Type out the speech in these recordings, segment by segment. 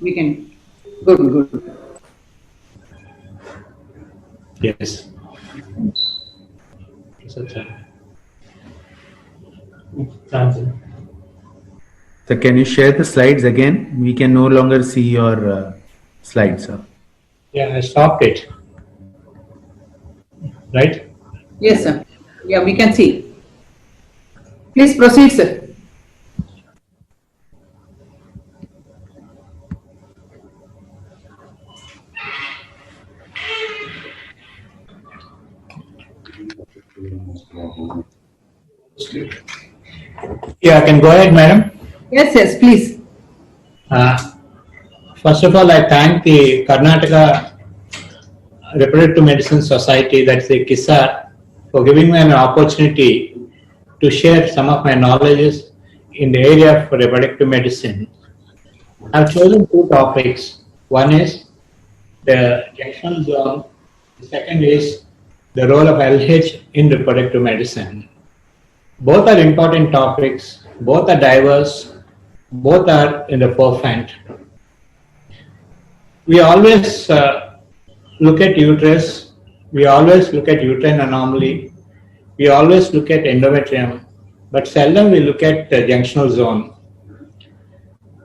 we can. Good. Yes. So can you share the slides again? We can no longer see your slides, sir. Yeah, I stopped it. Right? Yes, sir. Yeah, we can see. Please proceed, sir. Yeah, I can go ahead, madam. Yes, please. First of all, I thank the Karnataka Reproductive Medicine Society, that's the KISAR, for giving me an opportunity to share some of my knowledges in the area of reproductive medicine. I've chosen two topics. One is the junctional zone. The second is the role of LH in reproductive medicine. Both are important topics. Both are diverse. Both are in the forefront. We always look at uterus. We always look at uterine anomaly. We always look at endometrium, but seldom we look at the junctional zone.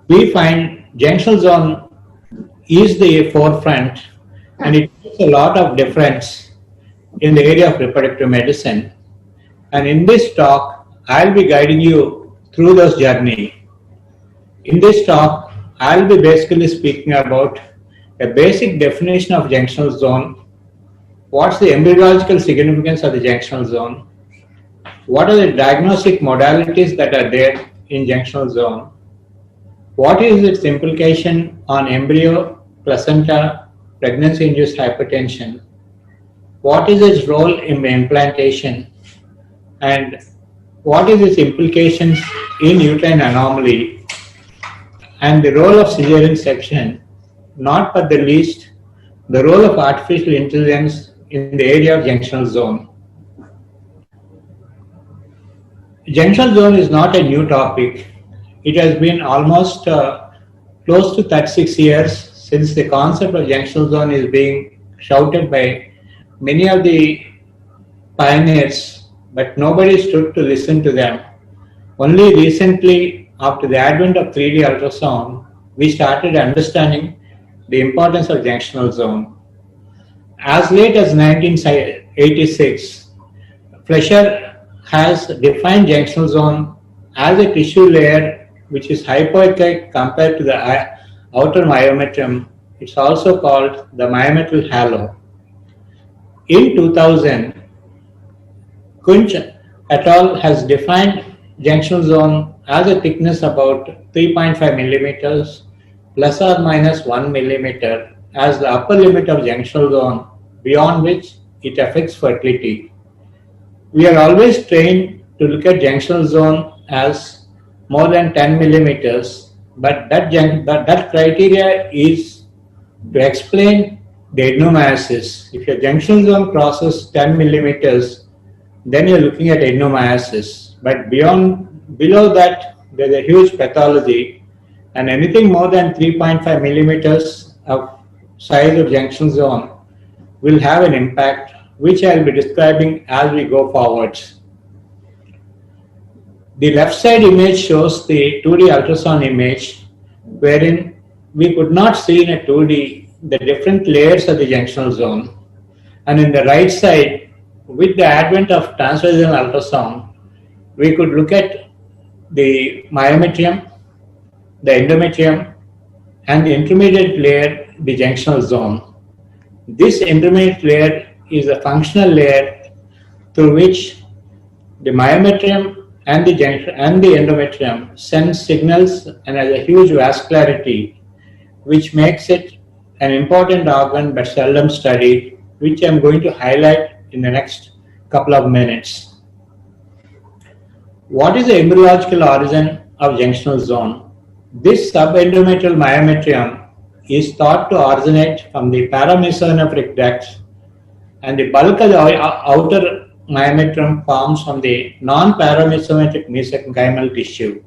We find junctional zone is the forefront, and it makes a lot of difference in the area of reproductive medicine. And in this talk, I'll be guiding you through this journey. In this talk, I'll be basically speaking about a basic definition of junctional zone. What's the embryological significance of the junctional zone? What are the diagnostic modalities that are there in junctional zone? What is its implication on embryo, placenta, pregnancy-induced hypertension? What is its role in implantation? And what is its implications in uterine anomaly? And the role of cesarean section, not but the least, the role of artificial intelligence in the area of junctional zone. Junctional zone is not a new topic. It has been almost close to 36 years since the concept of junctional zone is being shouted by many of the pioneers, but nobody stood to listen to them. Only recently, after the advent of 3D ultrasound, we started understanding the importance of junctional zone. As late as 1986, Fleischer has defined junctional zone as a tissue layer which is hypoechoic compared to the outer myometrium. It's also called the myometrial halo. In 2000, Kunch et al. Has defined junctional zone as a thickness about 3.5 millimeters plus or minus 1 millimeter as the upper limit of junctional zone, beyond which it affects fertility. We are always trained to look at junctional zone as more than 10 millimeters, but that criteria is to explain the adenomyosis. If your junctional zone crosses 10 millimeters, then you're looking at adenomyosis. But below that, there's a huge pathology, and anything more than 3.5 millimeters of size of junction zone will have an impact, which I'll be describing as we go forwards. The left side image shows the 2D ultrasound image, wherein we could not see in a 2D the different layers of the junctional zone. And in the right side, with the advent of transvaginal ultrasound, we could look at the myometrium, the endometrium, and the intermediate layer, the junctional zone. This intermediate layer is a functional layer through which the myometrium and the endometrium sends signals and has a huge vascularity, which makes it an important organ but seldom studied, which I'm going to highlight in the next couple of minutes. What is the embryological origin of junctional zone? This subendometrial myometrium is thought to originate from the paramesonephric ducts, and the bulk of the outer myometrium forms from the non-paramesometric mesenchymal tissue.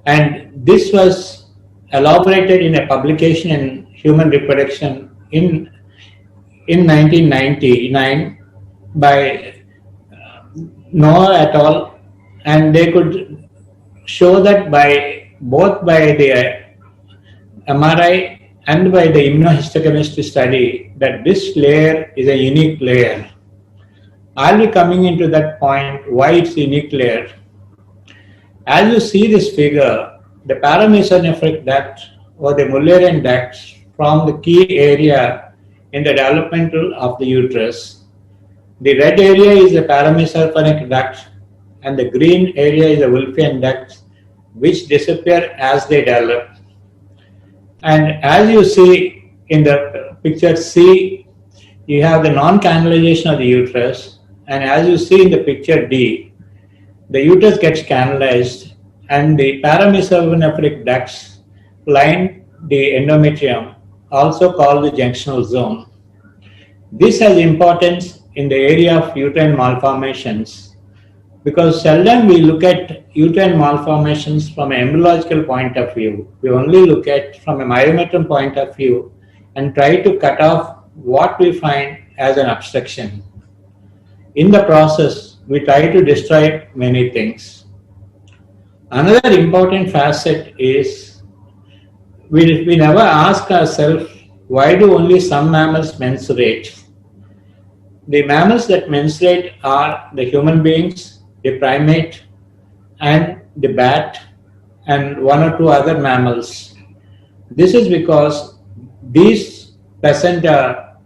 And this was elaborated in a publication in Human Reproduction in 1999 by Noah et al., and they could show that both by the MRI and by the immunohistochemistry study that this layer is a unique layer. I'll be coming into that point why it's a unique layer. As you see this figure, the paramesonephric duct or the Mullerian ducts form the key area in the developmental of the uterus. The red area is the paramesonephric duct and the green area is the Wolffian duct, which disappear as they develop. And as you see in the picture C, you have the non-canalization of the uterus, and as you see in the picture D, the uterus gets canalized and the paramesonephric ducts line the endometrium, also called the junctional zone. This has importance in the area of uterine malformations because seldom we look at uterine malformations from an embryological point of view. We only look at from a myometrium point of view and try to cut off what we find as an obstruction. In the process, we try to destroy many things. Another important facet is we never ask ourselves why do only some mammals menstruate. The mammals that menstruate are the human beings, the primate, and the bat, and one or two other mammals. This is because these placenta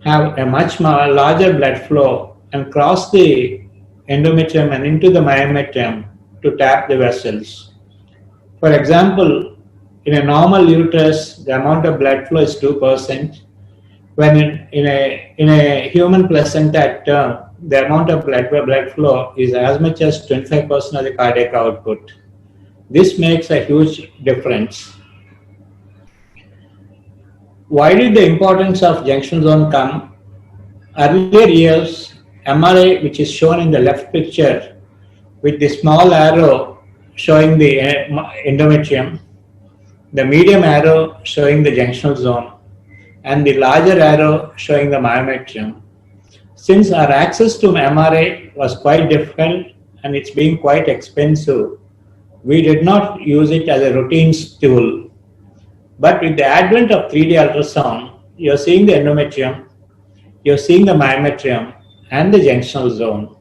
have a much larger blood flow and cross the endometrium and into the myometrium to tap the vessels. For example, in a normal uterus, the amount of blood flow is 2%. When in a human placenta at term, the amount of blood flow is as much as 25% of the cardiac output. This makes a huge difference. Why did the importance of junctional zone come? Earlier years, MRI, which is shown in the left picture, with the small arrow showing the endometrium, the medium arrow showing the junctional zone, and the larger arrow showing the myometrium. Since our access to MRI was quite difficult and it's being quite expensive, we did not use it as a routine tool. But with the advent of 3D ultrasound, you're seeing the endometrium, you're seeing the myometrium and the junctional zone.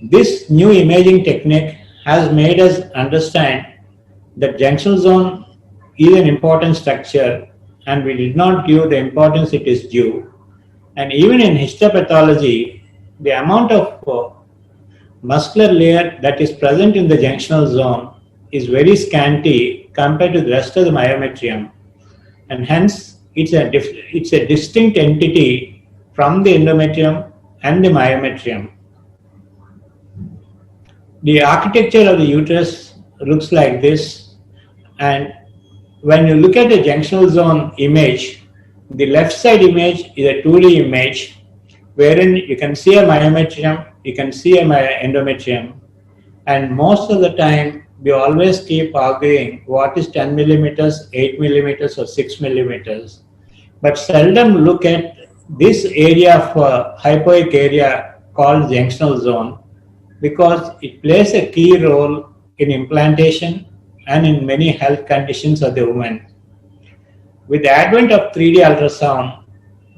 This new imaging technique has made us understand that junctional zone is an important structure and we did not give the importance it is due. And even in histopathology, the amount of muscular layer that is present in the junctional zone is very scanty compared to the rest of the myometrium. And hence, it's a distinct entity from the endometrium and the myometrium. The architecture of the uterus looks like this, and when you look at the junctional zone image, the left side image is a 2D image wherein you can see a myometrium, you can see an endometrium, and most of the time we always keep arguing what is 10 millimeters, 8 millimeters or 6 millimeters, but seldom look at this area of hypoic area called junctional zone because it plays a key role in implantation and in many health conditions of the woman. With the advent of 3D ultrasound,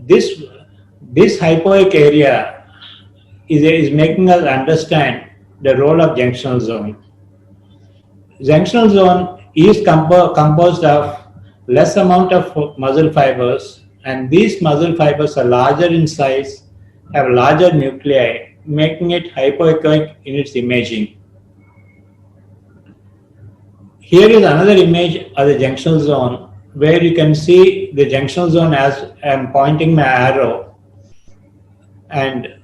this hypoic area is making us understand the role of junctional zone. Junctional zone is composed of less amount of muscle fibers, and these muscle fibers are larger in size, have larger nuclei, making it hypoechoic in its imaging. Here is another image of the junctional zone where you can see the junctional zone as I am pointing my arrow. And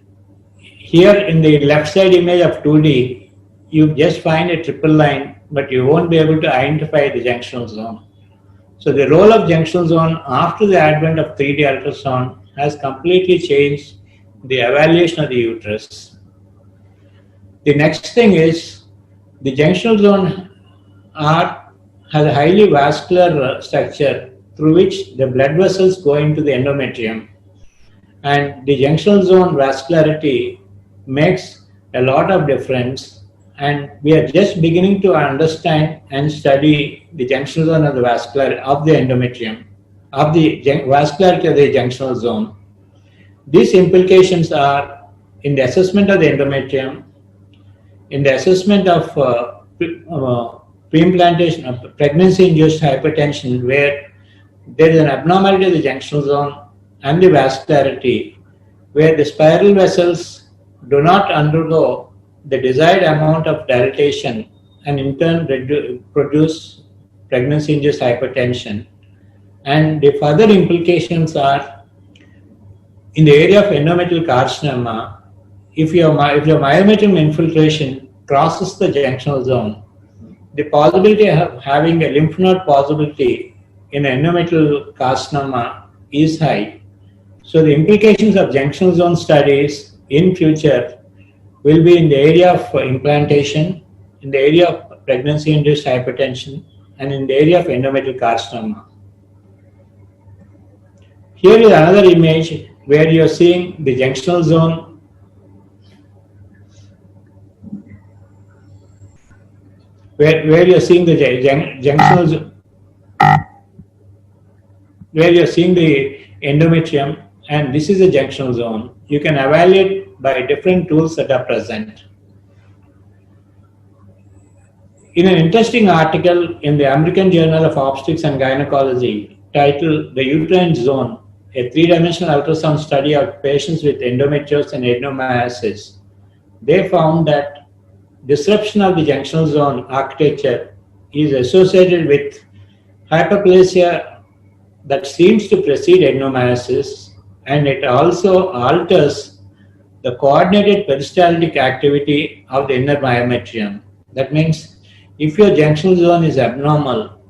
here in the left side image of 2D, you just find a triple line, but you won't be able to identify the junctional zone. So the role of junctional zone after the advent of 3D ultrasound has completely changed the evaluation of the uterus. The next thing is the junctional zone are has a highly vascular structure through which the blood vessels go into the endometrium. And the junctional zone vascularity makes a lot of difference, and we are just beginning to understand and study the junctional zone of the vascular of the endometrium, of the vascularity of the junctional zone. These implications are in the assessment of the endometrium, in the assessment of pre-implantation of pregnancy-induced hypertension, where there is an abnormality of the junctional zone and the vascularity, where the spiral vessels do not undergo the desired amount of dilatation and in turn produce pregnancy-induced hypertension. And the further implications are in the area of endometrial carcinoma. If your myometrium infiltration crosses the junctional zone, the possibility of having a lymph node possibility in endometrial carcinoma is high. So the implications of junctional zone studies in future will be in the area of implantation, in the area of pregnancy-induced hypertension, and in the area of endometrial carcinoma. Here is another image where you are seeing the junctional zone, where you are seeing the junctional zone, where you are seeing the endometrium, and this is the junctional zone. You can evaluate by different tools that are present. In an interesting article in the American Journal of Obstetrics and Gynecology titled "The Uterine Zone, a three-dimensional ultrasound study of patients with endometriosis and adenomyosis," they found that disruption of the junctional zone architecture is associated with hyperplasia that seems to precede adenomyosis, and it also alters the coordinated peristaltic activity of the inner myometrium. That means if your junctional zone is abnormal,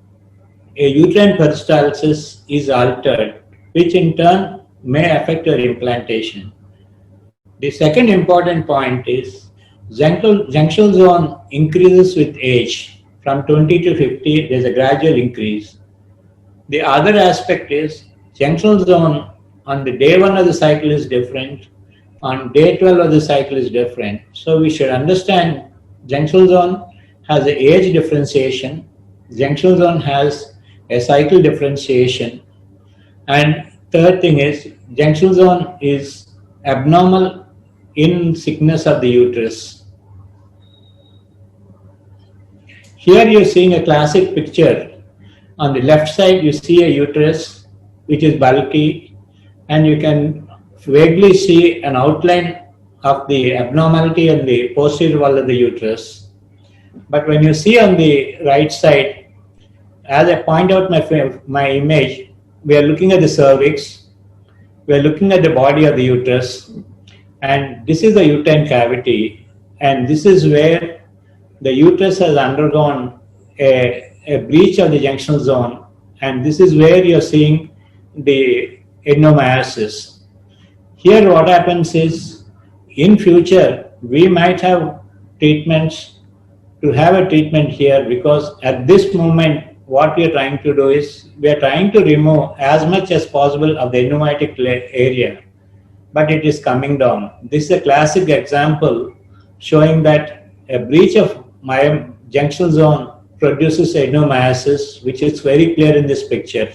a uterine peristalsis is altered, which in turn may affect your implantation. The second important point is junctional zone increases with age. From 20 to 50, there's a gradual increase. The other aspect is junctional zone on the day 1 of the cycle is different, on day 12 of the cycle is different. So we should understand junctional zone has an age differentiation, junctional zone has a cycle differentiation, and third thing is junctional zone is abnormal in thickness of the uterus. Here you're seeing a classic picture. On the left side you see a uterus which is bulky, and you can vaguely see an outline of the abnormality in the posterior wall of the uterus. But when you see on the right side, as I point out my image, we are looking at the cervix, we are looking at the body of the uterus, and this is the uterine cavity, and this is where the uterus has undergone a breach of the junctional zone, and this is where you are seeing the adenomyosis. Here what happens is, in future we might have treatments to have a treatment here, because at this moment what we are trying to do is we are trying to remove as much as possible of the endomyotic area, but it is coming down. This is a classic example showing that a breach of my junctional zone produces adenomyosis, which is very clear in this picture.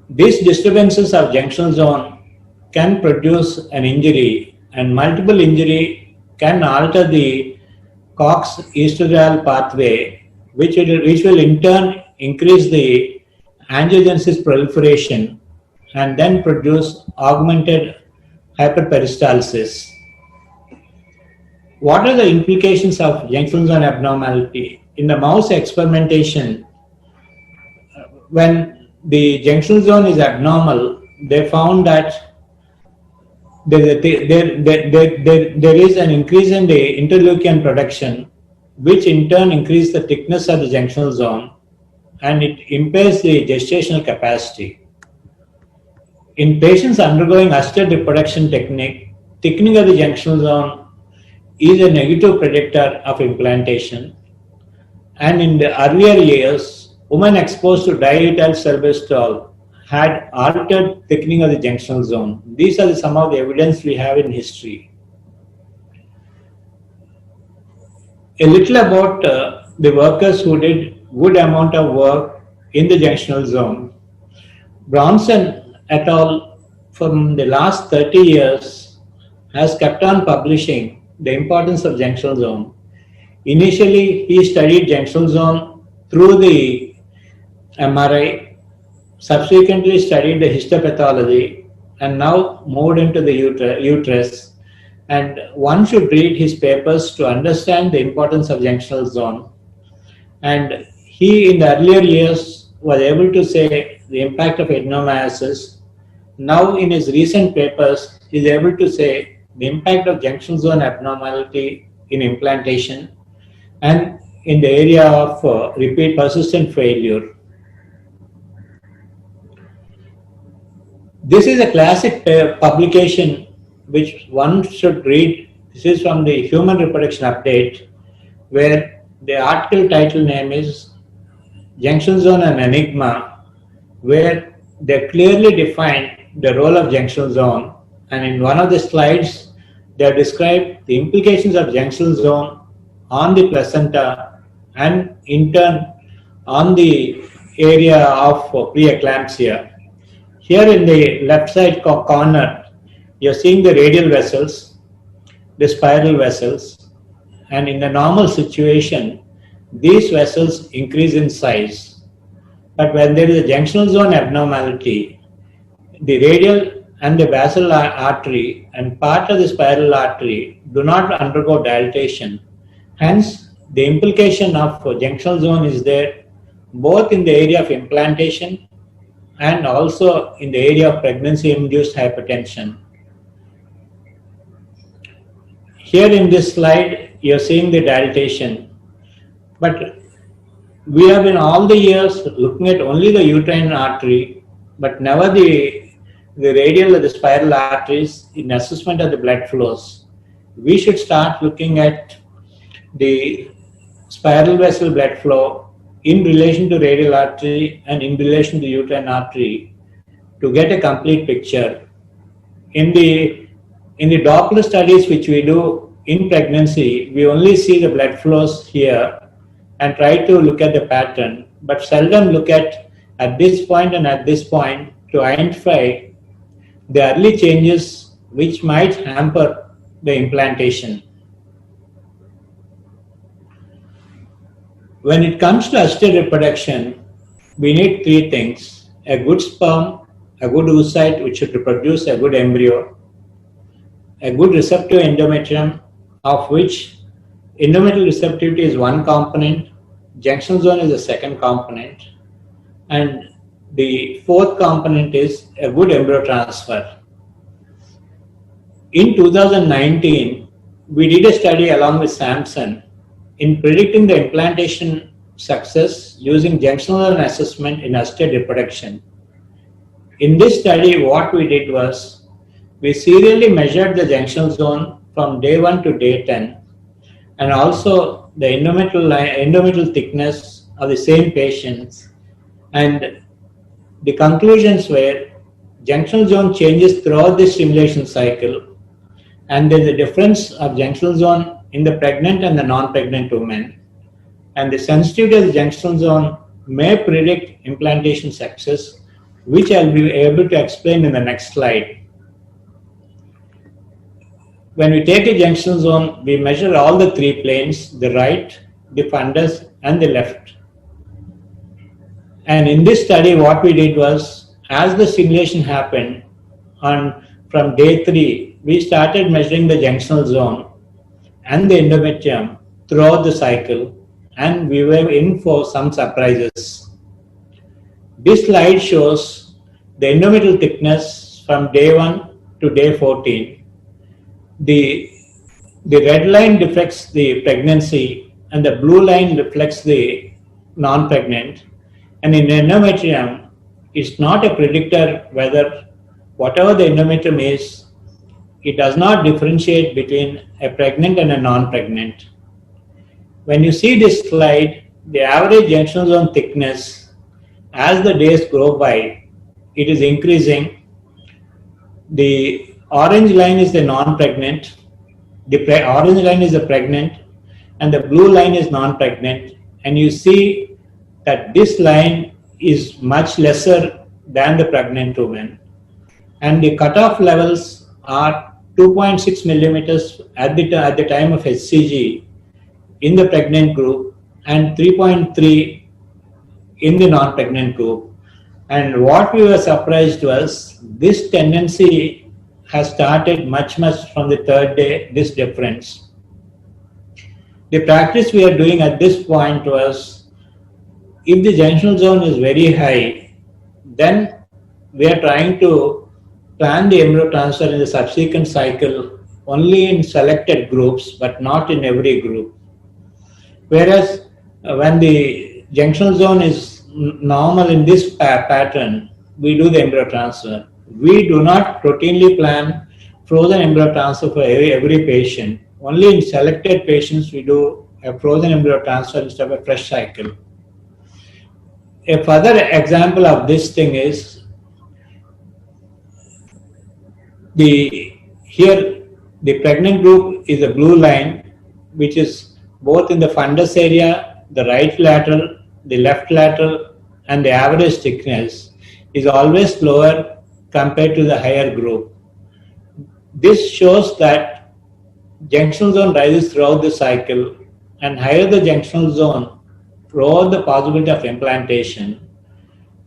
These disturbances of junctional zone can produce an injury, and multiple injury can alter the COX estradiol pathway, which will in turn increase the angiogenesis proliferation and then produce augmented hyperperistalsis. What are the implications of junctional zone abnormality? In the mouse experimentation, when the junctional zone is abnormal, they found that there is an increase in the interleukin production, which in turn increases the thickness of the junctional zone, and it impairs the gestational capacity. In patients undergoing assisted reproduction technique, thickening of the junctional zone is a negative predictor of implantation. And in the earlier years, women exposed to diethylstilbestrol had altered thickening of the junctional zone. These are some of the evidence we have in history. A little about the workers who did good amount of work in the junctional zone. Bronson et al. From the last 30 years has kept on publishing the importance of junctional zone. Initially, he studied junctional zone through the MRI, subsequently studied the histopathology, and now moved into the uterus. And one should read his papers to understand the importance of junctional zone. And he, in the earlier years, was able to say the impact of adenomyosis. Now, in his recent papers, he is able to say the impact of junctional zone abnormality in implantation and in the area of repeat persistent failure. This is a classic publication which one should read. This is from the Human Reproduction Update, where the article title name is Junctional Zone and Enigma, where they clearly define the role of junctional zone, and in one of the slides they have described the implications of junctional zone on the placenta and in turn on the area of preeclampsia. Here in the left side corner, you are seeing the radial vessels, the spiral vessels, and in the normal situation, these vessels increase in size. But when there is a junctional zone abnormality, the radial and the basal artery and part of the spiral artery do not undergo dilatation. Hence, the implication of junctional zone is there both in the area of implantation and also in the area of pregnancy-induced hypertension. Here in this slide, you are seeing the dilatation, but we have been all the years looking at only the uterine artery, but never the radial or the spiral arteries in assessment of the blood flows. We should start looking at the spiral vessel blood flow in relation to radial artery and in relation to uterine artery to get a complete picture. In the Doppler studies which we do in pregnancy, we only see the blood flows here and try to look at the pattern, but seldom look at this point and at this point to identify the early changes which might hamper the implantation. When it comes to assisted reproduction, we need three things: a good sperm, a good oocyte which should reproduce a good embryo, a good receptive endometrium, of which endometrial receptivity is one component, junctional zone is the second component, and the fourth component is a good embryo transfer. In 2019, we did a study along with Samson in predicting the implantation success using junctional zone assessment in assisted reproduction. In this study, what we did was we serially measured the junctional zone from day 1 to day 10 and also the endometrial thickness of the same patients, and the conclusions were junctional zone changes throughout the stimulation cycle, and there is a difference of junctional zone in the pregnant and the non-pregnant women, and the sensitivity of the junctional zone may predict implantation success, which I will be able to explain in the next slide. When we take a junctional zone, we measure all the three planes, the right, the fundus, and the left. And in this study, what we did was, as the stimulation happened, from day 3, we started measuring the junctional zone and the endometrium throughout the cycle, and we were in for some surprises. This slide shows the endometrial thickness from day 1 to day 14. The red line reflects the pregnancy and the blue line reflects the non-pregnant. And in endometrium, it's not a predictor whether whatever the endometrium is, it does not differentiate between a pregnant and a non-pregnant. When you see this slide, the average junctional zone thickness, as the days go by, it is increasing. The orange line is the non-pregnant, the orange line is the pregnant, and the blue line is non-pregnant. And you see that this line is much lesser than the pregnant woman. And the cutoff levels are 2.6 millimeters at the time of HCG in the pregnant group and 3.3 in the non-pregnant group. And what we were surprised was this tendency has started much from the third day, this difference. The practice we are doing at this point was, if the junctional zone is very high, then we are trying to plan the embryo transfer in the subsequent cycle only in selected groups, but not in every group. Whereas when the junctional zone is normal in this pattern, we do the embryo transfer. We do not routinely plan frozen embryo transfer for every patient. Only in selected patients we do a frozen embryo transfer instead of a fresh cycle. A further example of this thing is here the pregnant group is a blue line, which is both in the fundus area, the right lateral, the left lateral, and the average thickness is always lower compared to the higher group. This shows that junctional zone rises throughout the cycle, and higher the junctional zone, lower the possibility of implantation.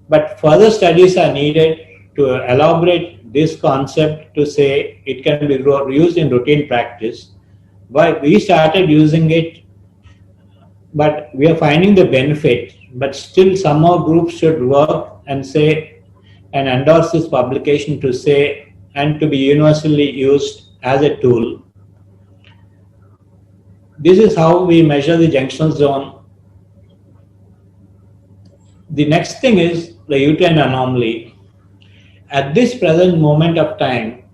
But further studies are needed to elaborate this concept to say it can be used in routine practice. But we started using it, but we are finding the benefit. But still, some more groups should work and say and endorse this publication to say and to be universally used as a tool. This is how we measure the junctional zone. The next thing is the uterine anomaly. At this present moment of time,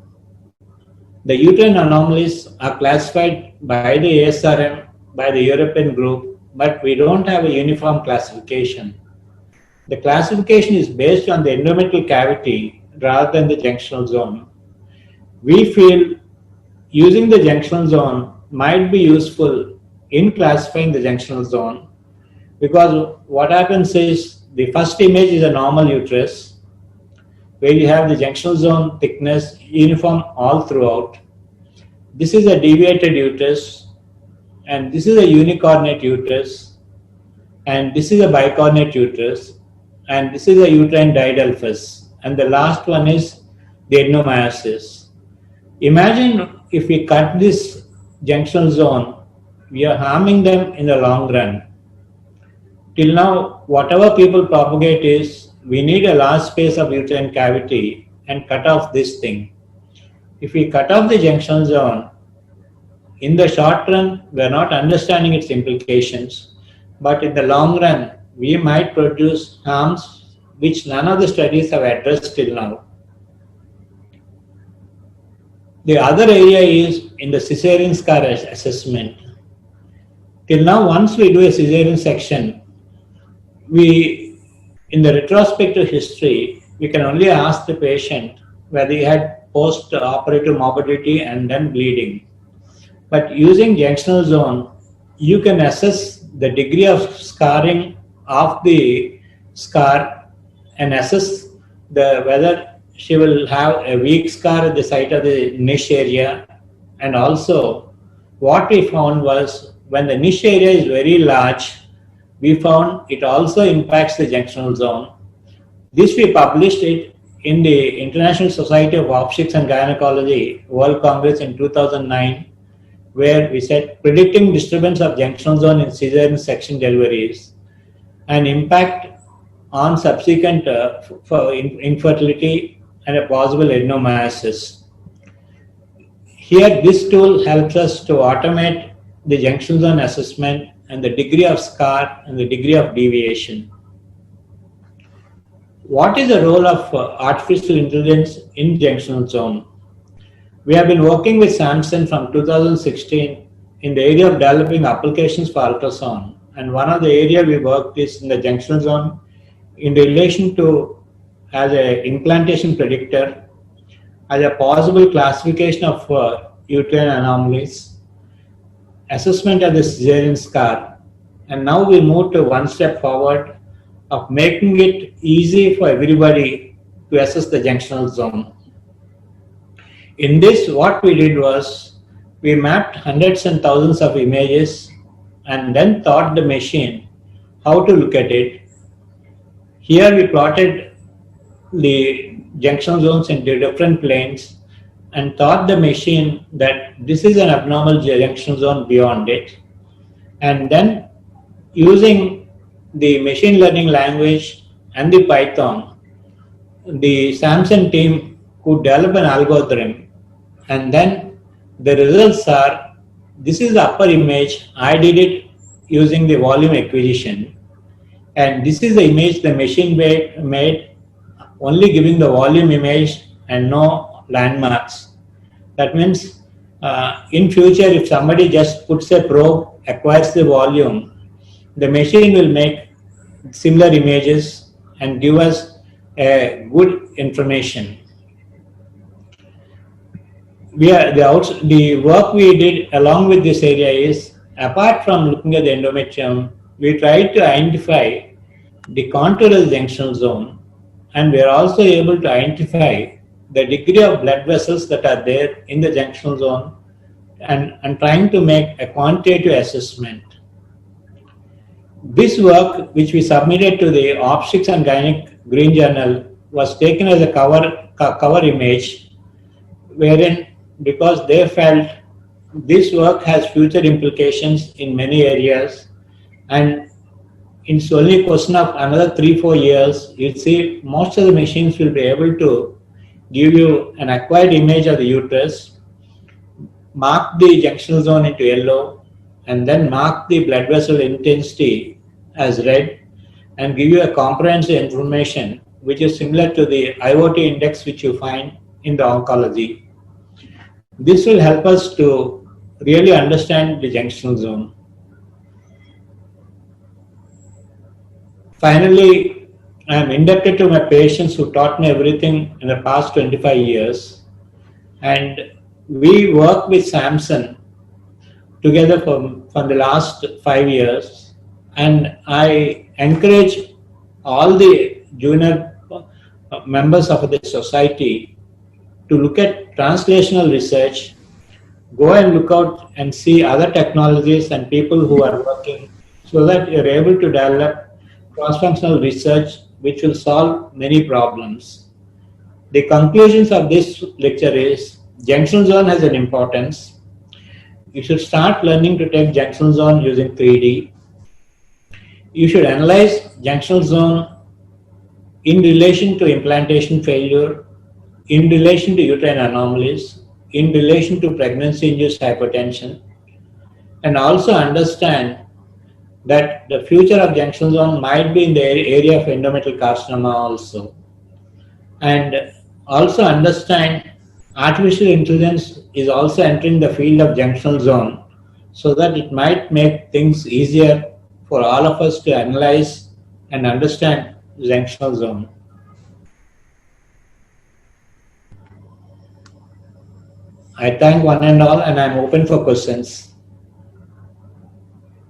the uterine anomalies are classified by the ASRM, by the European group, but we don't have a uniform classification. The classification is based on the endometrial cavity rather than the junctional zone. We feel using the junctional zone might be useful in classifying the junctional zone, because what happens is the first image is a normal uterus where you have the junctional zone thickness uniform all throughout. This is a deviated uterus, and this is a unicornate uterus, and this is a bicornate uterus, and this is a uterine diadelphus, and the last one is the adenomyosis. Imagine if we cut this junctional zone, we are harming them in the long run. Till now, whatever people propagate is, we need a large space of uterine cavity and cut off this thing. If we cut off the junctional zone, in the short run, we are not understanding its implications, but in the long run, we might produce harms which none of the studies have addressed till now. The other area is in the cesarean scar assessment. Till now, once we do a cesarean section, in the retrospective history, we can only ask the patient whether he had post-operative morbidity and then bleeding. But using junctional zone, you can assess the degree of scarring of the scar and assess whether she will have a weak scar at the site of the niche area. And also, what we found was when the niche area is very large, we found it also impacts the junctional zone. This we published it in the International Society of Obstetrics and Gynecology World Congress in 2009, where we said predicting disturbance of junctional zone in cesarean section deliveries and impact on subsequent infertility and a possible adenomyosis. Here, this tool helps us to automate the junctional zone assessment and the degree of scar and the degree of deviation. What is the role of artificial intelligence in junctional zone? We have been working with Samsung from 2016 in the area of developing applications for ultrasound. and one of the area we worked is in the junctional zone in relation to as a implantation predictor, as a possible classification of uterine anomalies, assessment of the cesarean scar, and now we move to one step forward of making it easy for everybody to assess the junctional zone. In this, what we did was we mapped hundreds and thousands of images and then taught the machine how to look at it. Here we plotted the junction zones into different planes and taught the machine that this is an abnormal junction zone beyond it. And then using the machine learning language and the Python, the Samson team could develop an algorithm, and then the results are, this is the upper image. I did it using the volume acquisition, and this is the image the machine made only giving the volume image and no landmarks. That means in future, if somebody just puts a probe, acquires the volume, the machine will make similar images and give us a good information. The work we did along with this area is, apart from looking at the endometrium, we tried to identify the contour of the junctional zone, and we are also able to identify the degree of blood vessels that are there in the junctional zone, and trying to make a quantitative assessment. This work, which we submitted to the Obstetrics and Gynec Green Journal, was taken as a cover image, wherein, because they felt this work has future implications in many areas, and it's only a question of another 3-4 years, you'll see most of the machines will be able to give you an acquired image of the uterus, mark the junctional zone into yellow, and then mark the blood vessel intensity as red, and give you a comprehensive information which is similar to the IoT index which you find in the oncology. This will help us to really understand the junctional zone. Finally, I am indebted to my patients who taught me everything in the past 25 years. And we work with Samson together from the last 5 years. And I encourage all the junior members of the society to look at translational research, go and look out and see other technologies and people who are working, so that you're able to develop cross-functional research which will solve many problems. The conclusions of this lecture is, junctional zone has an importance. You should start learning to take junctional zone using 3D. You should analyze junctional zone in relation to implantation failure, in relation to uterine anomalies, in relation to pregnancy-induced hypertension, and also understand that the future of junctional zone might be in the area of endometrial carcinoma also. And also understand artificial intelligence is also entering the field of junctional zone, so that it might make things easier for all of us to analyze and understand the junctional zone. I thank one and all, and I'm open for questions.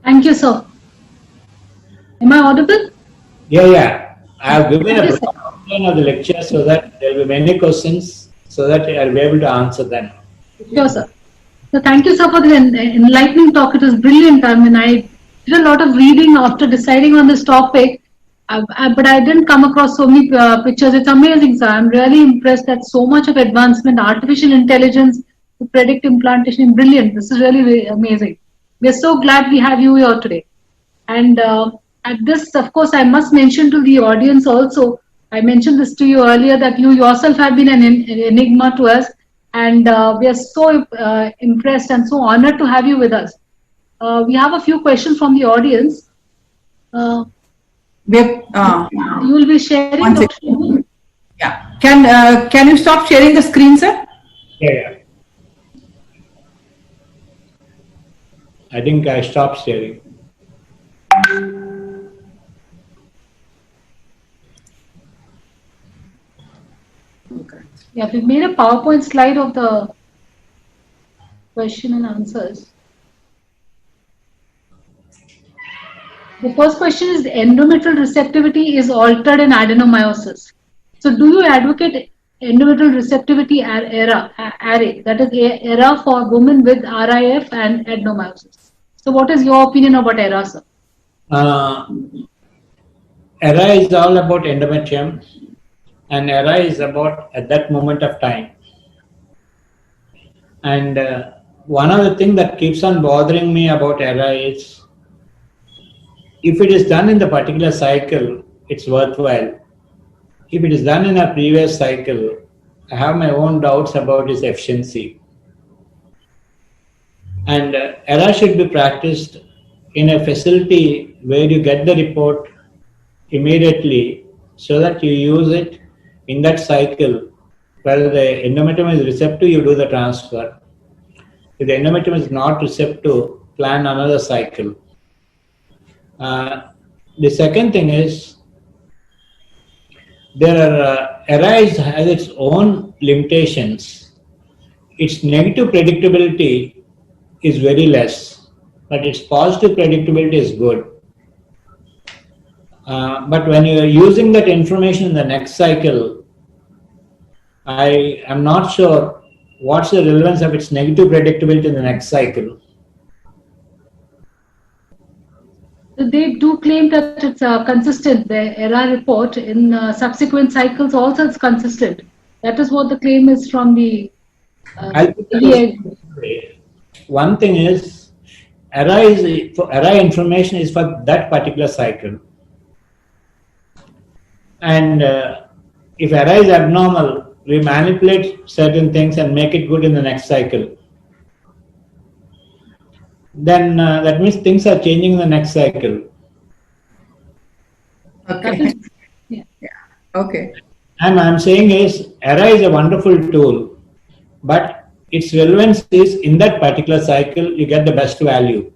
Thank you, sir. Am I audible? Yeah. I have given a broad outline of the lecture so that there will be many questions, so that I'll be able to answer them. Sure, sir. So thank you, sir, for the enlightening talk. It was brilliant. I mean, I did a lot of reading after deciding on this topic, but I didn't come across so many pictures. It's amazing, sir. I'm really impressed that so much of advancement, artificial intelligence to predict implantation. Brilliant. This is really amazing. We're so glad we have you here today. And at this, of course, I must mention to the audience also, I mentioned this to you earlier, that you yourself have been an enigma to us, and we are so impressed and so honored to have you with us. We have a few questions from the audience. You will be sharing. Yeah. Can you stop sharing the screen, sir? Yeah. I think I stopped sharing. Okay. Yeah, we made a PowerPoint slide of the question and answers. The first question is, endometrial receptivity is altered in adenomyosis. So do you advocate endometrial receptivity array, that is ERA for women with RIF and adenomyosis? So what is your opinion about ERA, sir? ERA is all about endometrium, and ERA is about at that moment of time. And one of the things that keeps on bothering me about ERA is, if it is done in the particular cycle, it's worthwhile. If it is done in a previous cycle, I have my own doubts about its efficiency. And ERA should be practiced in a facility where you get the report immediately so that you use it in that cycle. Whether the endometrium is receptive, you do the transfer. If the endometrium is not receptive, plan another cycle. The second thing is, there are ERA has its own limitations. Its negative predictability is very less, but its positive predictability is good. But when you are using that information in the next cycle, I am not sure what's the relevance of its negative predictability in the next cycle. They do claim that it's consistent. The ERA report in subsequent cycles also is consistent. That is what the claim is from the. One thing is, ERA information is for that particular cycle, and if ERA is abnormal, we manipulate certain things and make it good in the next cycle. Then that means things are changing in the next cycle. Okay. Yeah. Okay. And I'm saying is, ERA is a wonderful tool, but its relevance is in that particular cycle, you get the best value.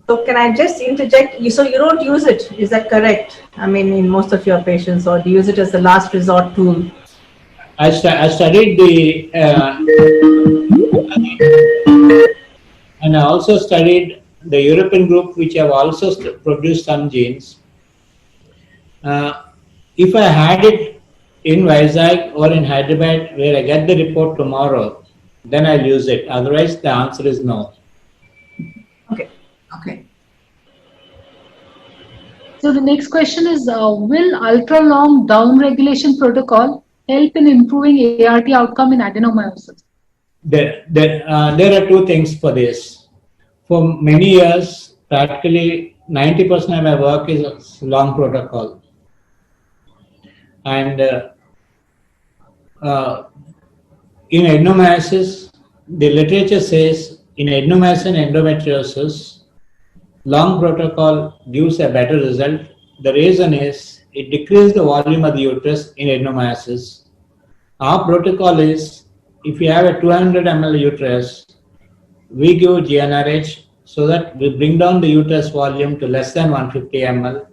So can I just interject? So you don't use it, is that correct? I mean, in most of your patients, or do you use it as the last resort tool? I studied the and I also studied the European group, which have also produced some genes. If I had it in Vizag or in Hyderabad, where I get the report tomorrow, then I'll use it. Otherwise, the answer is no. Okay. Okay. So the next question is, will ultra-long down-regulation protocol help in improving ART outcome in adenomyosis? There are two things for this. For many years, practically 90% of my work is long protocol. And in adenomyosis, the literature says in adenomyosis and endometriosis, long protocol gives a better result. The reason is it decreases the volume of the uterus in adenomyosis. Our protocol is, if you have a 200 ml uterus, we give GnRH so that we bring down the uterus volume to less than 150 ml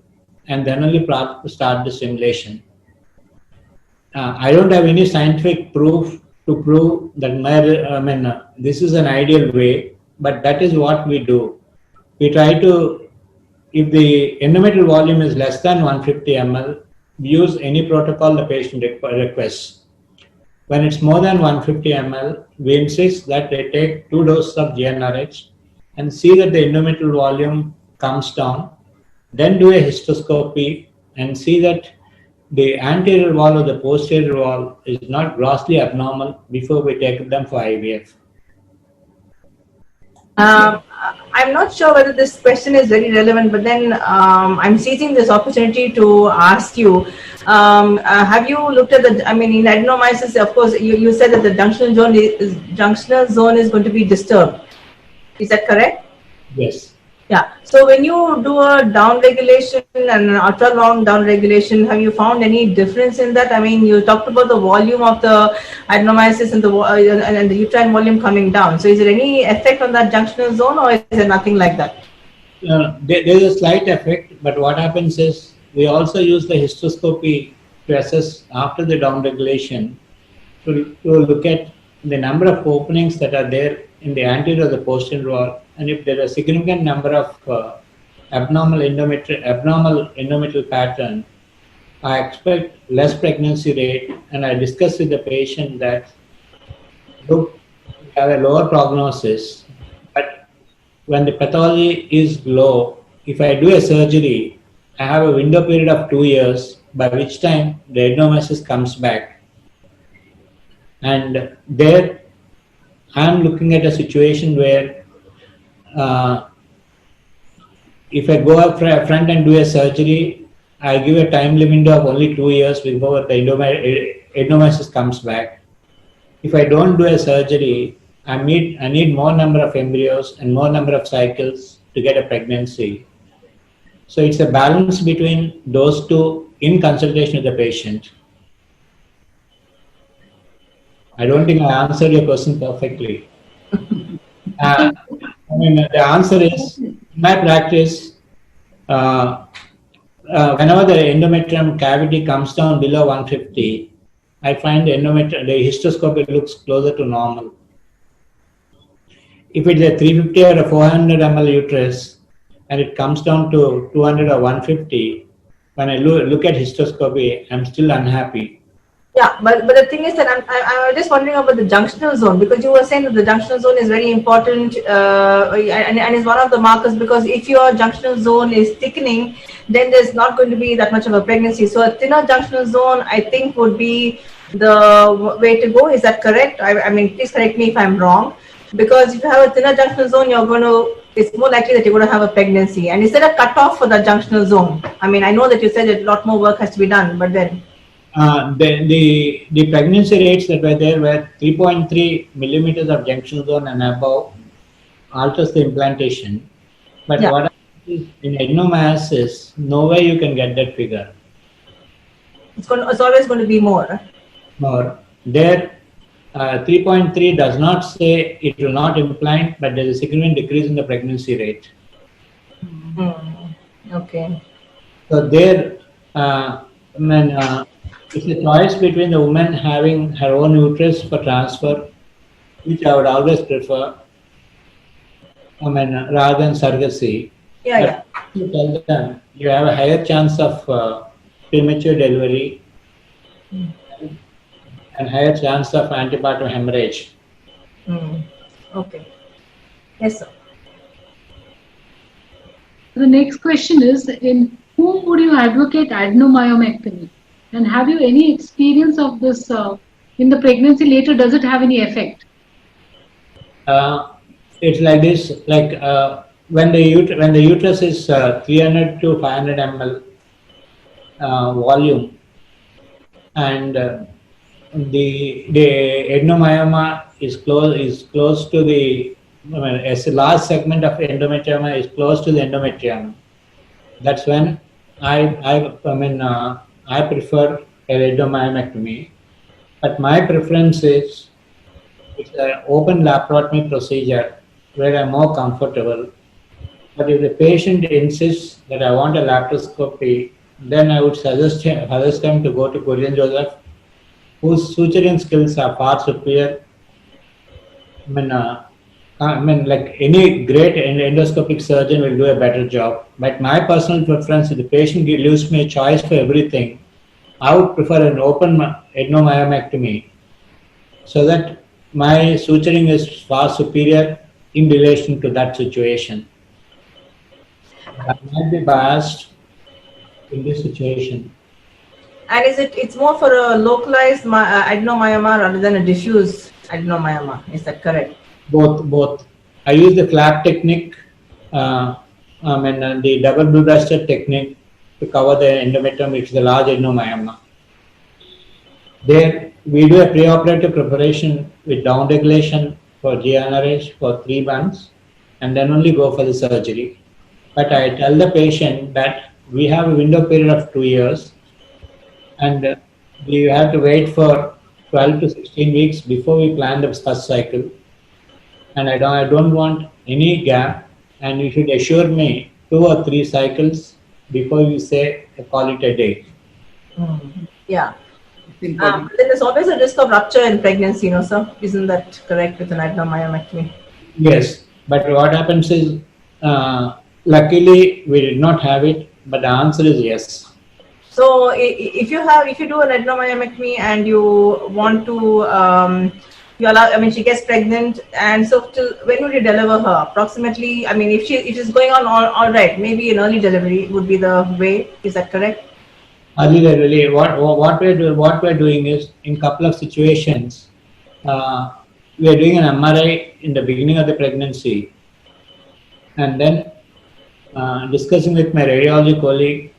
and then only start the stimulation. I don't have any scientific proof to prove that this is an ideal way, but that is what we do. We try to, if the endometrial volume is less than 150 ml, we use any protocol the patient requests. When it's more than 150 ml, we insist that they take 2 doses of GnRH and see that the endometrial volume comes down. Then do a histoscopy and see that the anterior wall or the posterior wall is not grossly abnormal before we take them for IVF. I'm not sure whether this question is very relevant, but then I'm seizing this opportunity to ask you, have you looked at the, I mean, in adenomyosis, of course, you said that the junctional zone is going to be disturbed. Is that correct? Yes. Yeah. So when you do a down regulation and an ultra long down regulation, have you found any difference in that? I mean, you talked about the volume of the adenomyosis and the uterine volume coming down. So is there any effect on that junctional zone, or is there nothing like that? There is a slight effect, but what happens is we also use the histoscopy to assess after the downregulation to look at the number of openings that are there in the anterior or the posterior wall, and if there are a significant number of abnormal endometrial pattern, I expect less pregnancy rate, and I discuss with the patient that look, we have a lower prognosis, but when the pathology is low, if I do a surgery, I have a window period of 2 years, by which time the adenomyosis comes back. And there, I'm looking at a situation where if I go up front and do a surgery, I give a time limit of only 2 years before the adenomyosis comes back. If I don't do a surgery, I need more number of embryos and more number of cycles to get a pregnancy. So it's a balance between those two in consultation with the patient. I don't think I answered your question perfectly. I mean, the answer is, in my practice, whenever the endometrium cavity comes down below 150, I find the histoscopy looks closer to normal. If it's a 350 or a 400 ml uterus and it comes down to 200 or 150, when I look at histoscopy, I'm still unhappy. Yeah, but the thing is that I'm just wondering about the junctional zone, because you were saying that the junctional zone is very important and is one of the markers, because if your junctional zone is thickening, then there's not going to be that much of a pregnancy. So a thinner junctional zone, I think, would be the way to go. Is that correct? I mean, please correct me if I'm wrong. Because if you have a thinner junctional zone, it's more likely that you're going to have a pregnancy. And is there a cutoff for the junctional zone? I mean, I know that you said that a lot more work has to be done, but then... The pregnancy rates that were there were 3.3 millimeters of junctional zone and above alters the implantation. But what happens is in adenomyosis, no way you can get that figure. It's always going to be more. More. There, 3.3 does not say it will not implant, but there is a significant decrease in the pregnancy rate. Okay. So there, it's a choice between the woman having her own uterus for transfer, which I would always prefer, rather than surrogacy. Yeah. You tell them you have a higher chance of premature delivery and higher chance of antepartum hemorrhage. Okay. Yes, sir. The next question is, in whom would you advocate adenomyomectomy? And have you any experience of this in the pregnancy later? Does it have any effect? It's like this, like when the uterus is 300 to 500 ml volume, and the adenomyoma is close to the, a large segment of endometrium is close to the endometrium. That's when I prefer a adenomyomectomy, but my preference is it's an open laparotomy procedure where I'm more comfortable. But if the patient insists that I want a laparoscopy, then I would suggest them to go to Kurian Joseph, whose suturing skills are far superior. Like any great endoscopic surgeon will do a better job. But my personal preference, if the patient leaves me a choice for everything, I would prefer an open adenomyomectomy, so that my suturing is far superior in relation to that situation. I might be biased in this situation. And it's more for a localized adenomyoma rather than a diffuse adenomyoma? Is that correct? Both. I use the flap technique, the double blue-breasted technique to cover the endometrium, which is the large adenomyoma. There, we do a preoperative preparation with downregulation for GnRH for 3 months, and then only go for the surgery. But I tell the patient that we have a window period of 2 years, and we have to wait for 12 to 16 weeks before we plan the first cycle. And I don't want any gap, and you should assure me 2 or 3 cycles before we say call it a day. Yeah. It's important. Then there's always a risk of rupture in pregnancy, sir. Isn't that correct with an adenomyomectomy? Yes, but what happens is, luckily we did not have it, but the answer is yes. So if you do an adenomyomectomy and you want to, she gets pregnant, and so when would you deliver her? Approximately, if she's going on all right, maybe an early delivery would be the way. Is that correct? Early delivery. What we're doing is, in couple of situations, we are doing an MRI in the beginning of the pregnancy, and then discussing with my radiology colleague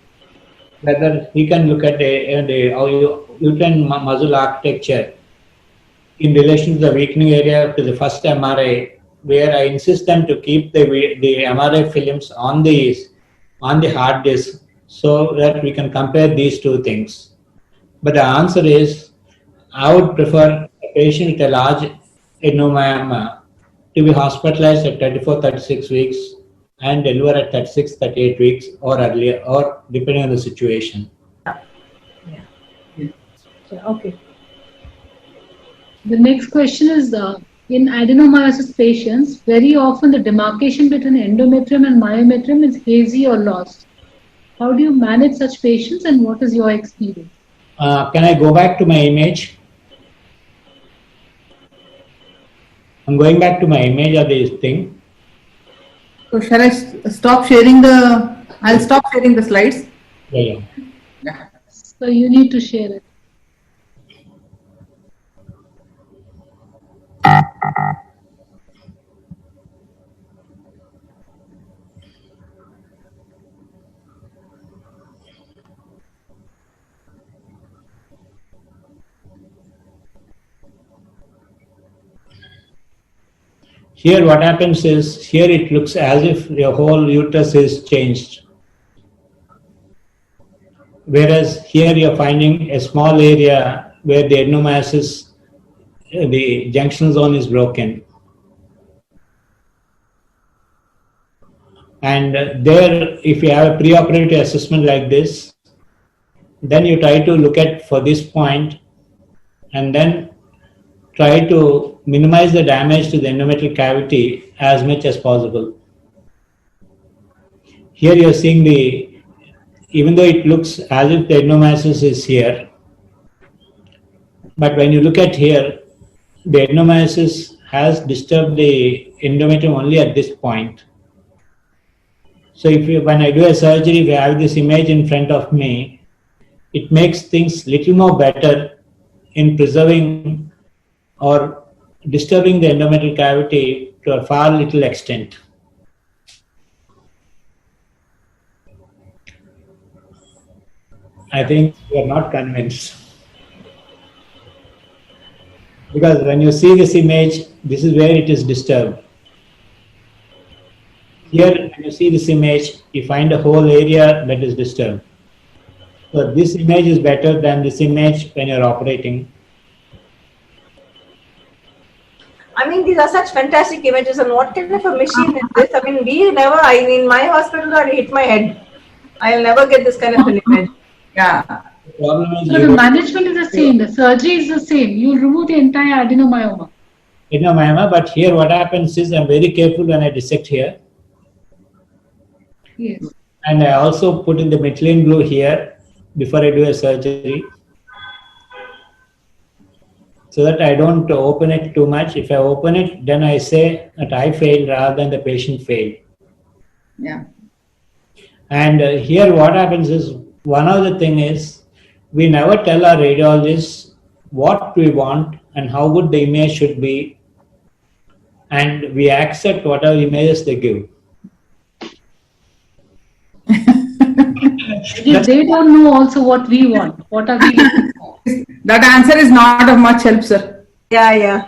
whether he can look at the uterine muscle architecture in relation to the weakening area to the first MRI, where I insist them to keep the MRI films on the hard disk so that we can compare these two things. But the answer is, I would prefer a patient with a large adenomyoma to be hospitalized at 34-36 weeks and deliver at 36-38 weeks or earlier, or depending on the situation. Okay. The next question is, in adenomyosis patients, very often the demarcation between endometrium and myometrium is hazy or lost. How do you manage such patients, and what is your experience? Can I go back to my image? I'm going back to my image of this thing. So shall I stop sharing I'll stop sharing the slides. Yeah. So you need to share it. Here what happens is, here it looks as if your whole uterus is changed. Whereas here you're finding a small area where the adenomyosis, the junction zone is broken. And there, if you have a preoperative assessment like this, then you try to look at for this point and then try to minimize the damage to the endometrial cavity as much as possible. Here you are seeing even though it looks as if the adenomyosis is here, but when you look at here, the adenomyosis has disturbed the endometrium only at this point. So when I do a surgery, if I have this image in front of me, it makes things little more better in preserving or disturbing the endometrial cavity to a far little extent. I think you are not convinced. Because when you see this image, this is where it is disturbed. Here, when you see this image, you find a whole area that is disturbed. So this image is better than this image when you're operating. These are such fantastic images, and what kind of a machine is this? In my hospital, I hit my head. I'll never get this kind of an image. Yeah. The problem is So the management is the same, the surgery is the same. You remove the entire adenomyoma. Adenomyoma, but here what happens is I'm very careful when I dissect here. Yes. And I also put in the methylene blue here before I do a surgery, so that I don't open it too much. If I open it, then I say that I failed rather than the patient failed. Yeah. And here what happens is, one other thing is, we never tell our radiologists what we want and how good the image should be, and we accept whatever images they give. They don't know also what we want. What are we looking for? That answer is not of much help, sir. Yeah.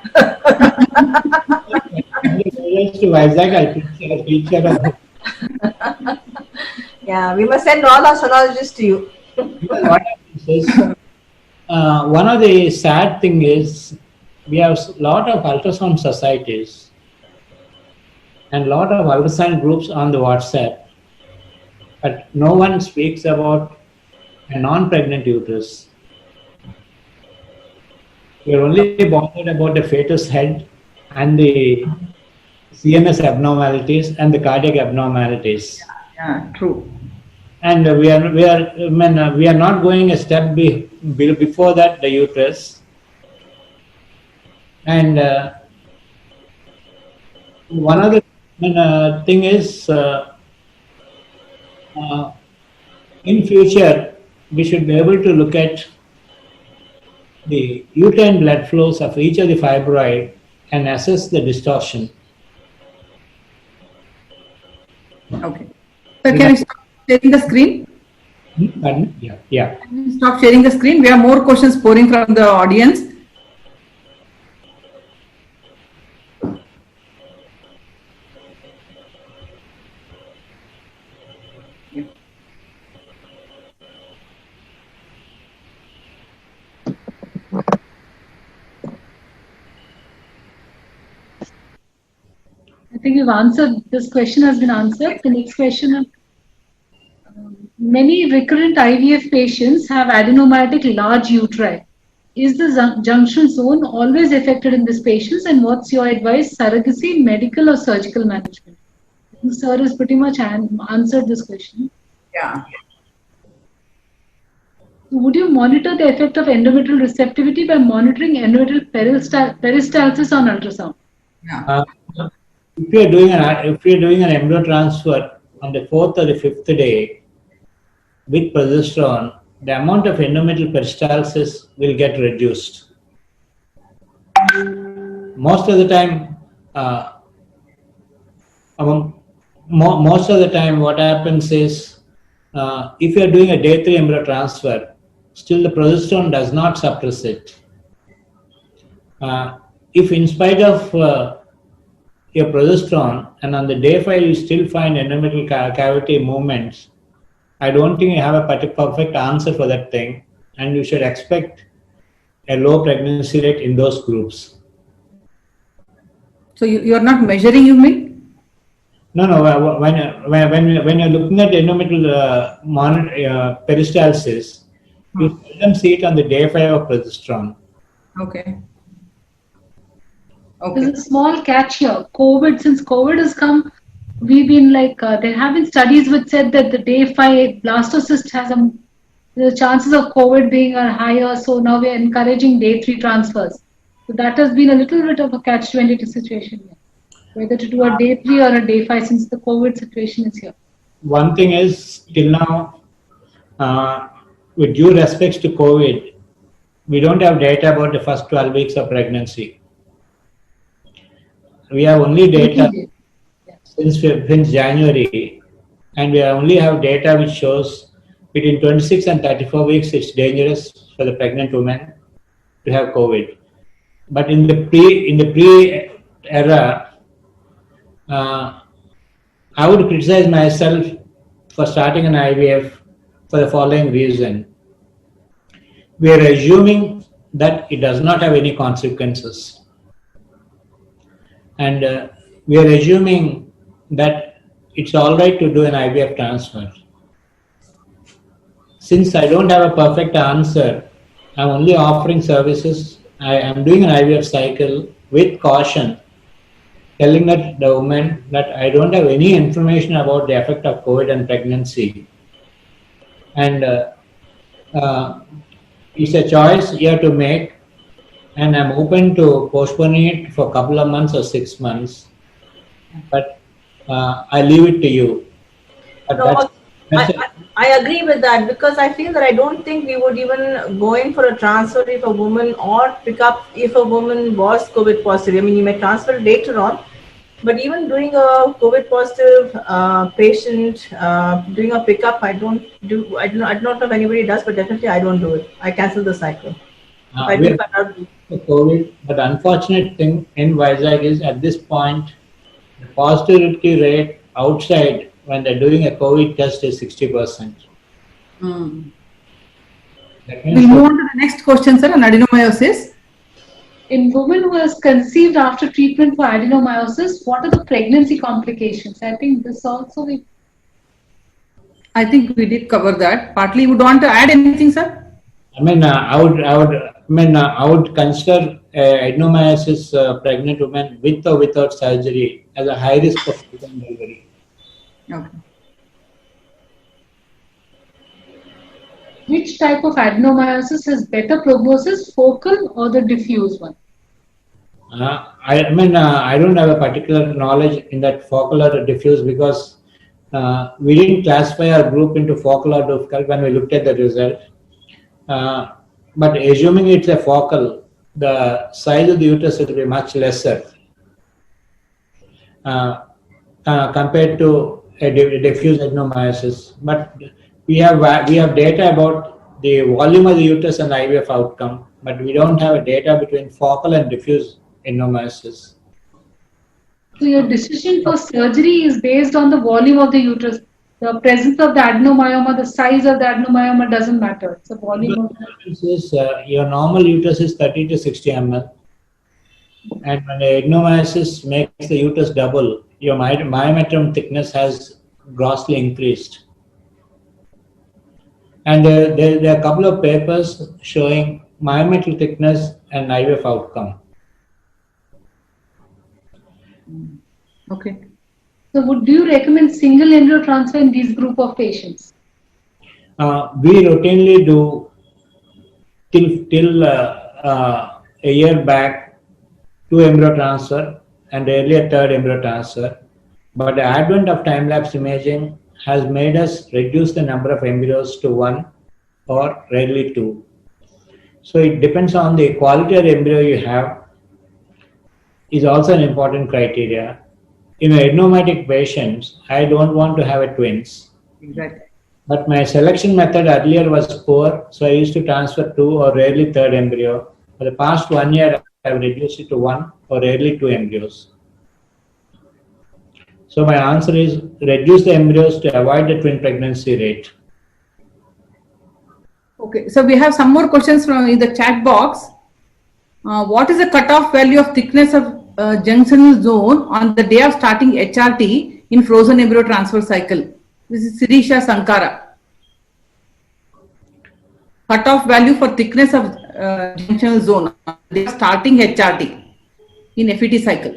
Yeah, we must send all our sonologists to you. What happens is, one of the sad thing is, we have a lot of ultrasound societies and a lot of ultrasound groups on the WhatsApp. but no one speaks about a non-pregnant uterus. We are only bothered about the fetus head and the CNS abnormalities and the cardiac abnormalities. Yeah, true. And we are not going a step before that, the uterus. And one other thing is, in future, we should be able to look at the uterine blood flows of each of the fibroid and assess the distortion. Okay. So can you stop sharing the screen? Pardon? Yeah. Can you stop sharing the screen? We have more questions pouring from the audience. I think you've answered, this question has been answered. The next question, many recurrent IVF patients have adenomyotic large uteri. Is the junction zone always affected in these patients, and what's your advice, surrogacy, medical or surgical management? I think sir has pretty much answered this question. Yeah. Would you monitor the effect of endometrial receptivity by monitoring endometrial peristalsis on ultrasound? Yeah. If you are doing an embryo transfer on the 4th or the 5th day with progesterone, the amount of endometrial peristalsis will get reduced. Most of the time, what happens is, if you are doing a day 3 embryo transfer, still the progesterone does not suppress it. If in spite of your progesterone and on the day 5 you still find endometrial cavity movements, I don't think you have a perfect answer for that thing, and you should expect a low pregnancy rate in those groups. So you are not measuring, you mean? No. When you're looking at endometrial peristalsis, you seldom see it on the day 5 of progesterone. Okay. There's a small catch here. Since COVID has come, we've been like, there have been studies which said that the day 5 blastocyst has the chances of COVID being are higher. So now we are encouraging day 3 transfers. So that has been a little bit of a catch-22 situation here. Whether to do a day 3 or a day 5 since the COVID situation is here. One thing is, till now, with due respects to COVID, we don't have data about the first 12 weeks of pregnancy. We have only data since January, and we only have data which shows between 26 and 34 weeks it's dangerous for the pregnant woman to have COVID. But in the pre era, I would criticize myself for starting an IVF for the following reason. We are assuming that it does not have any consequences. And we are assuming that it's all right to do an IVF transfer. Since I don't have a perfect answer, I'm only offering services. I am doing an IVF cycle with caution, telling the woman that I don't have any information about the effect of COVID and pregnancy. And it's a choice you have to make, and I'm open to postponing it for a couple of months or 6 months. But I leave it to you. But I agree with that, because I feel that I don't think we would even go in for a transfer if a woman, or pick up if a woman was COVID positive. I mean, you may transfer later on, but even doing a COVID positive patient, doing a pickup, I don't know if anybody does, but definitely I don't do it. I cancel the cycle. COVID, but unfortunate thing in Vizag is at this point, the positivity rate outside when they're doing a COVID test is 60%. We'll move on to the next question, sir, on adenomyosis. In women who has conceived after treatment for adenomyosis, what are the pregnancy complications? I think this also we. I think we did cover that. Partly, would want to add anything, sir? I would consider adenomyosis pregnant women with or without surgery as a high risk of preterm delivery. Okay. Which type of adenomyosis has better prognosis, focal or the diffuse one? I don't have a particular knowledge in that focal or diffuse because we didn't classify our group into focal or diffuse when we looked at the result. But assuming it's a focal, the size of the uterus will be much lesser compared to a diffuse adenomyosis. But we have data about the volume of the uterus and IVF outcome, but we don't have a data between focal and diffuse adenomyosis. So your decision for surgery is based on the volume of the uterus. The presence of the adenomyoma, the size of the adenomyoma doesn't matter. It's the volume of the your normal uterus is 30 to 60 ml. And when the adenomyosis makes the uterus double, your myometrium thickness has grossly increased. And there are a couple of papers showing myometrial thickness and IVF outcome. Okay. So do you recommend single embryo transfer in these group of patients? We routinely do till a year back 2 embryo transfer and earlier 3rd embryo transfer. But the advent of time-lapse imaging has made us reduce the number of embryos to 1 or rarely 2. So it depends on the quality of the embryo you have is also an important criteria. In adenomyotic patients, I don't want to have a twins. Exactly. But my selection method earlier was poor, so I used to transfer 2 or rarely 3rd embryo. For the past 1 year, I have reduced it to 1 or rarely 2 embryos. So my answer is reduce the embryos to avoid the twin pregnancy rate. Okay, so we have some more questions from in the chat box. What is the cutoff value of thickness of junctional zone on the day of starting HRT in frozen embryo transfer cycle? This is Sirisha Sankara. Cutoff value for thickness of junctional zone on the day of starting HRT in FET cycle.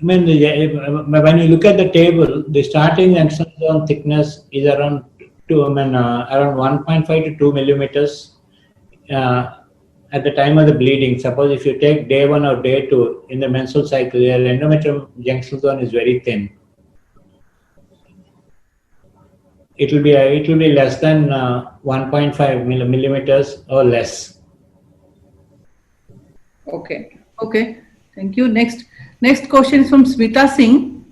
When you look at the table, the starting junctional zone thickness is around around 1.5 to 2 millimeters at the time of the bleeding. Suppose if you take day 1 or day 2 in the menstrual cycle, your endometrium junctional zone is very thin. It will be less than 1.5 millimeters or less. Okay. Thank you. Next question is from Smita Singh.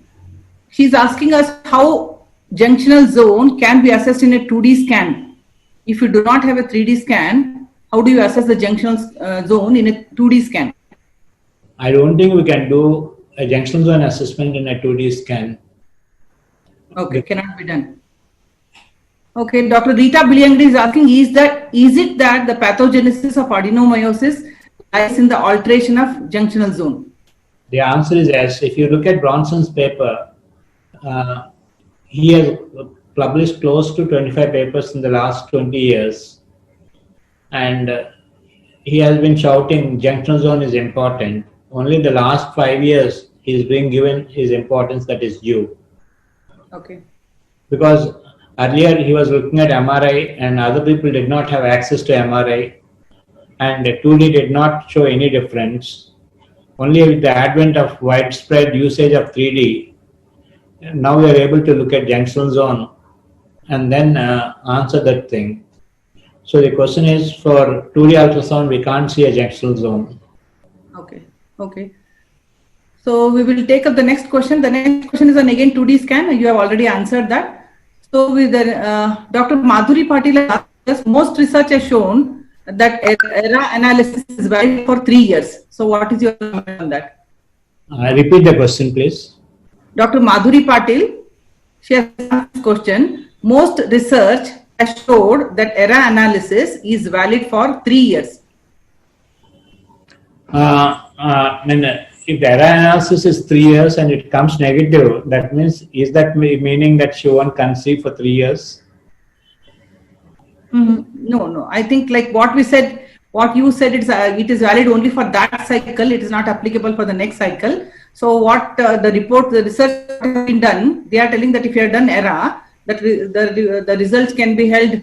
She's asking us how junctional zone can be assessed in a 2D scan. If you do not have a 3D scan, how do you assess the junctional zone in a 2D scan? I don't think we can do a junctional zone assessment in a 2D scan. Okay, cannot be done. Okay, Dr. Rita Biliangdi is asking, is it that the pathogenesis of adenomyosis lies in the alteration of junctional zone? The answer is yes. If you look at Bronson's paper, he has published close to 25 papers in the last 20 years. And he has been shouting junctional zone is important. Only in the last 5 years, he's been given his importance that is due. Okay. Because earlier he was looking at MRI and other people did not have access to MRI. And 2D did not show any difference. Only with the advent of widespread usage of 3D, now we are able to look at junctional zone and then answer that thing. So the question is, for 2D ultrasound, we can't see a junctional zone. Okay. So we will take up the next question. The next question is on again 2D scan. You have already answered that. So with the, Dr. Madhuri Patil, most research has shown that ERA analysis is valid for 3 years. So what is your comment on that? Repeat the question, please. Dr. Madhuri Patil, she has asked this question. Most research has showed that ERA analysis is valid for 3 years. if the error analysis is 3 years and it comes negative, that means, is that meaning that she won't conceive for 3 years? No. I think like what we said, what you said, it is valid only for that cycle. It is not applicable for the next cycle. So what the research has been done, they are telling that if you have done error, that the results can be held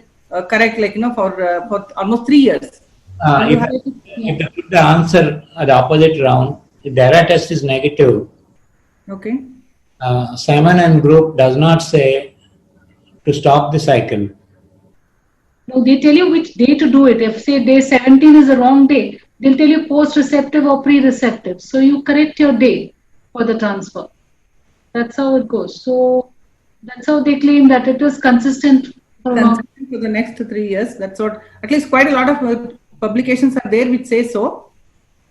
correct, like, for almost 3 years. If they put the answer at the opposite round, if the error test is negative, Okay. Simon and group does not say to stop the cycle. No, they tell you which day to do it. If say day 17 is the wrong day, they'll tell you post-receptive or pre-receptive. So you correct your day for the transfer. That's how it goes. So that's how they claim that it is consistent for the next 3 years. That's what, at least quite a lot of publications are there which say so.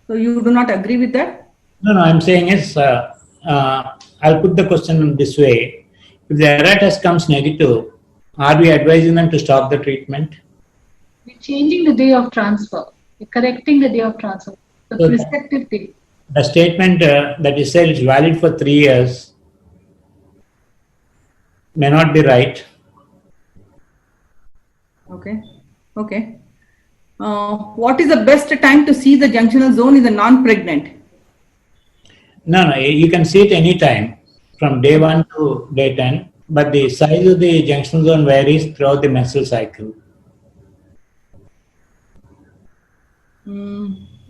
So you do not agree with that? No, I'm saying is, I'll put the question this way. If the error test comes negative, are we advising them to stop the treatment? We're changing the day of transfer. We're correcting the day of transfer. The So receptive day. the statement that you said is valid for 3 years may not be right. Okay. What is the best time to see the junctional zone in the non-pregnant? No, you can see it anytime from day 1 to day 10, but the size of the junctional zone varies throughout the menstrual cycle.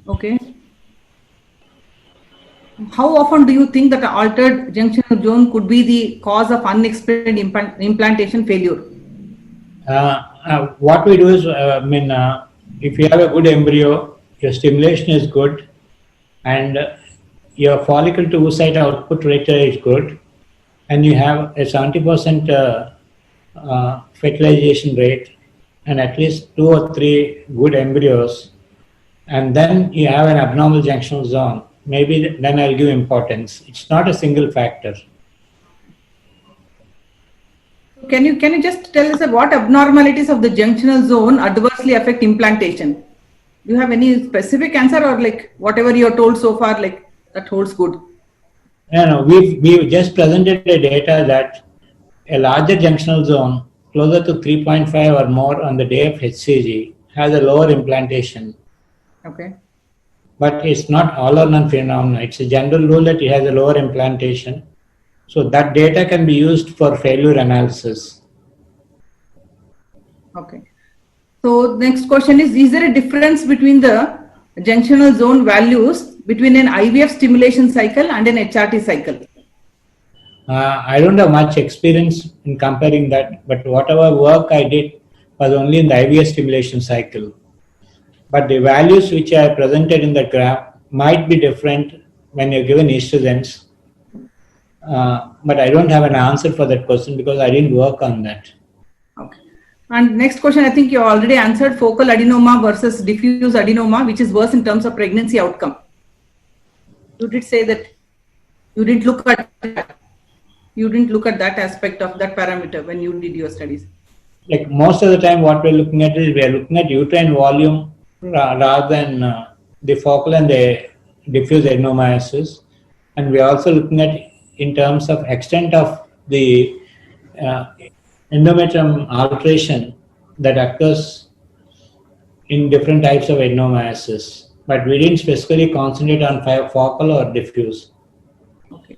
Okay. How often do you think that an altered junctional zone could be the cause of unexplained implantation failure? What we do is, if you have a good embryo, your stimulation is good, and your follicle to oocyte output ratio is good, and you have a 70% fertilization rate, and at least 2 or 3 good embryos, and then you have an abnormal junctional zone, maybe then I'll give importance. It's not a single factor. Can you just tell us what abnormalities of the junctional zone adversely affect implantation? Do you have any specific answer, or like whatever you're told so far, like that holds good? No, we've just presented the data that a larger junctional zone, closer to 3.5 or more on the day of HCG, has a lower implantation. Okay. But it's not all or none phenomenon. It's a general rule that it has a lower implantation. So that data can be used for failure analysis. Okay. So next question is there a difference between the junctional zone values between an IVF stimulation cycle and an HRT cycle? I don't have much experience in comparing that, but whatever work I did was only in the IVF stimulation cycle. But the values which I presented in the graph might be different when you're given estrogens. But I don't have an answer for that question because I didn't work on that. Okay. And next question, I think you already answered: focal adenoma versus diffuse adenoma, which is worse in terms of pregnancy outcome. You did say that you didn't look at that aspect of that parameter when you did your studies. Like most of the time, what we're looking at is we're looking at uterine volume rather than the focal and the diffuse adenomyosis, and we're also looking at in terms of extent of the endometrium alteration that occurs in different types of adenomyosis. But we didn't specifically concentrate on focal or diffuse. Okay.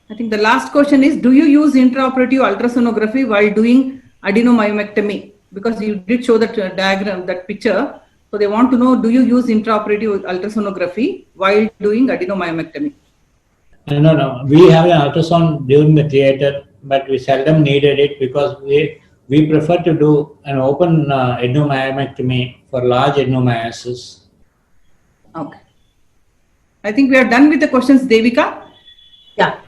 I think the last question is: do you use intraoperative ultrasonography while doing adenomyomectomy? Because you did show that diagram, that picture. So they want to know: do you use intraoperative ultrasonography while doing adenomyomectomy? No. We have an ultrasound during the theater, but we seldom needed it because we prefer to do an open adenomyomectomy for large adenomyosis. Okay. I think we are done with the questions, Devika. Yeah.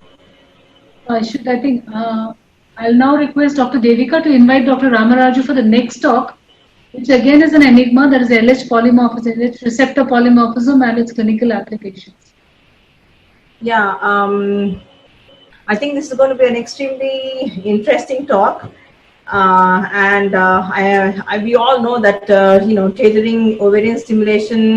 I'll now request Dr. Devika to invite Dr. Ramaraju for the next talk, which again is an enigma, that is LH polymorphism, LH receptor polymorphism and its clinical applications. Yeah, I think this is going to be an extremely interesting talk. We all know that, tailoring ovarian stimulation